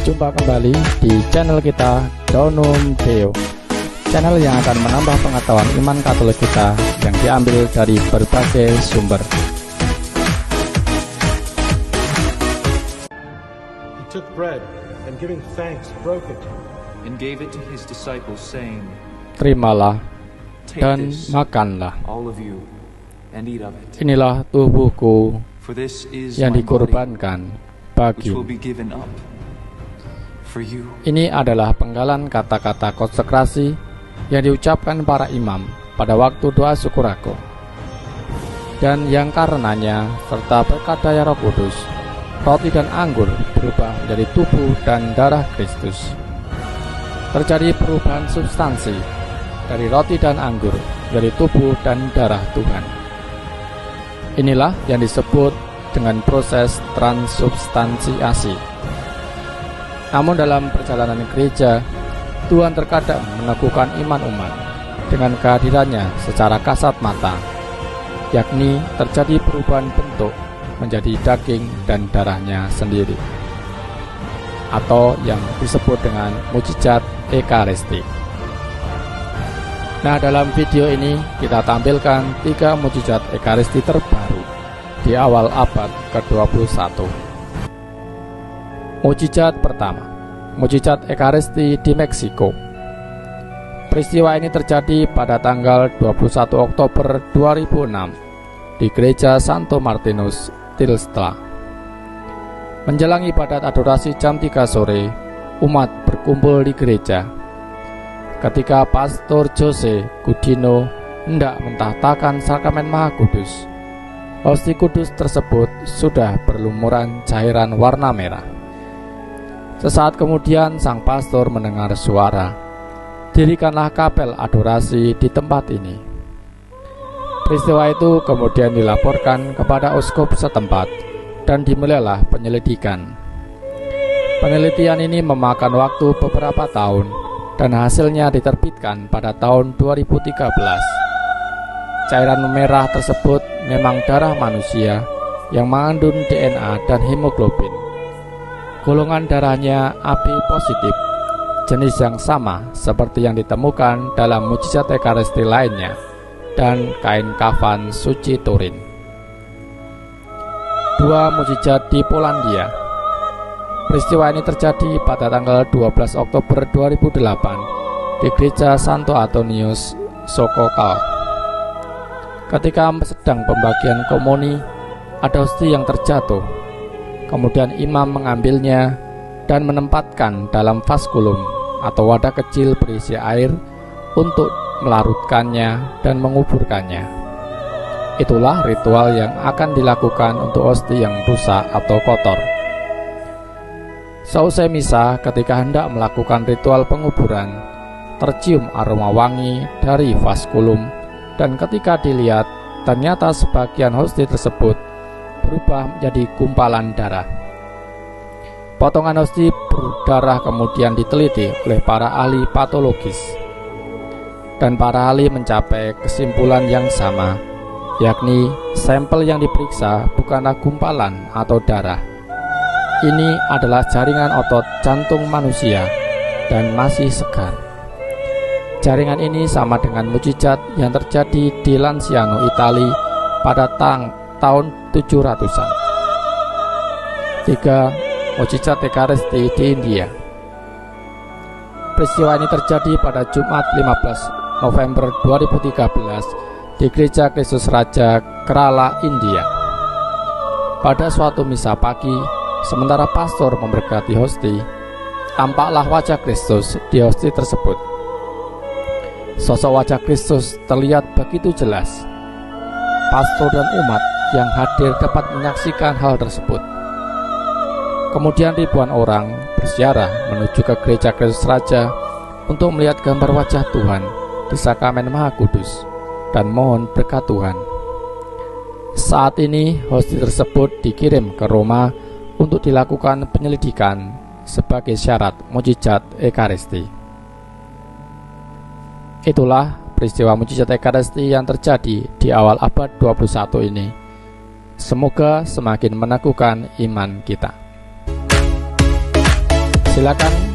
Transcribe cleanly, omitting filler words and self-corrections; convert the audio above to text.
Jumpa kembali di channel kita Daunum Deo, channel yang akan menambah pengetahuan iman Katolik kita yang diambil dari berbagai sumber. He took bread and giving thanks broke it and gave it to his disciples, saying, Terimalah Take dan this, makanlah. all of you, and eat of it. Inilah tubuhku For this is yang my body, dikorbankan which bagi. will be given up for you. Ini adalah penggalan kata-kata konsekrasi yang diucapkan para imam pada waktu doa syukur aku, dan yang karenanya serta berkat daya Roh Kudus, roti dan anggur berubah menjadi tubuh dan darah Kristus. Terjadi perubahan substansi dari roti dan anggur menjadi tubuh dan darah Tuhan. Inilah yang disebut dengan proses transubstansiasi. Namun dalam perjalanan gereja, Tuhan terkadang meneguhkan iman umat dengan kehadirannya secara kasat mata, yakni terjadi perubahan bentuk menjadi daging dan darahnya sendiri, atau yang disebut dengan mukjizat Ekaristi. Nah, dalam video ini kita tampilkan 3 mukjizat Ekaristi terbaru di awal abad ke-21. Mukjizat pertama, mukjizat Ekaristi di Meksiko. Peristiwa ini terjadi pada tanggal 21 Oktober 2006 di Gereja Santo Martinus, Tlaxcala. Menjelang ibadat adorasi jam 3 sore, umat berkumpul di gereja. Ketika Pastor Jose Gudino hendak mentahtakan sakramen Maha Kudus, hosti kudus tersebut sudah berlumuran cairan warna merah. Sesaat kemudian sang pastor mendengar suara, "Dirikanlah kapel adorasi di tempat ini." Peristiwa itu kemudian dilaporkan kepada uskup setempat dan dimulailah penyelidikan. Penelitian ini memakan waktu beberapa tahun dan hasilnya diterbitkan pada tahun 2013. Cairan merah tersebut memang darah manusia yang mengandung DNA dan hemoglobin. Golongan darahnya AB positif, jenis yang sama seperti yang ditemukan dalam mukjizat Ekaristi lainnya dan kain kafan suci Turin. 2 mukjizat di Polandia. Peristiwa ini terjadi pada tanggal 12 Oktober 2008 di Gereja Santo Antonius, Sokokal. Ketika sedang pembagian komuni, ada hosti yang terjatuh. Kemudian imam mengambilnya dan menempatkan dalam vaskulum atau wadah kecil berisi air untuk melarutkannya dan menguburkannya. Itulah ritual yang akan dilakukan untuk hosti yang rusak atau kotor. Seusai misa, ketika hendak melakukan ritual penguburan, tercium aroma wangi dari vaskulum, dan ketika dilihat, ternyata sebagian hosti tersebut berubah menjadi gumpalan darah. Potongan hosti berdarah kemudian diteliti oleh para ahli patologis, dan para ahli mencapai kesimpulan yang sama, yakni sampel yang diperiksa bukanlah gumpalan atau darah. Ini adalah jaringan otot jantung manusia dan masih segar. Jaringan ini sama dengan mukjizat yang terjadi di Lanciano, Italia pada tahun 700-an. 3. Mukjizat Ekaristi di India. Peristiwa ini terjadi pada Jumat 15 November 2013 di Gereja Kristus Raja, Kerala, India. Pada suatu misa pagi, sementara pastor memberkati hosti, tampaklah wajah Kristus di hosti tersebut. Sosok wajah Kristus terlihat begitu jelas. Pastor dan umat yang hadir dapat menyaksikan hal tersebut. Kemudian ribuan orang berziarah menuju ke Gereja Kristus Raja untuk melihat gambar wajah Tuhan di sakramen Maha Kudus dan mohon berkat Tuhan. Saat ini hosti tersebut dikirim ke Roma untuk dilakukan penyelidikan sebagai syarat mukjizat Ekaristi. Itulah peristiwa mukjizat Ekaristi yang terjadi di awal abad 21 ini. Semoga semakin meneguhkan iman kita. Silakan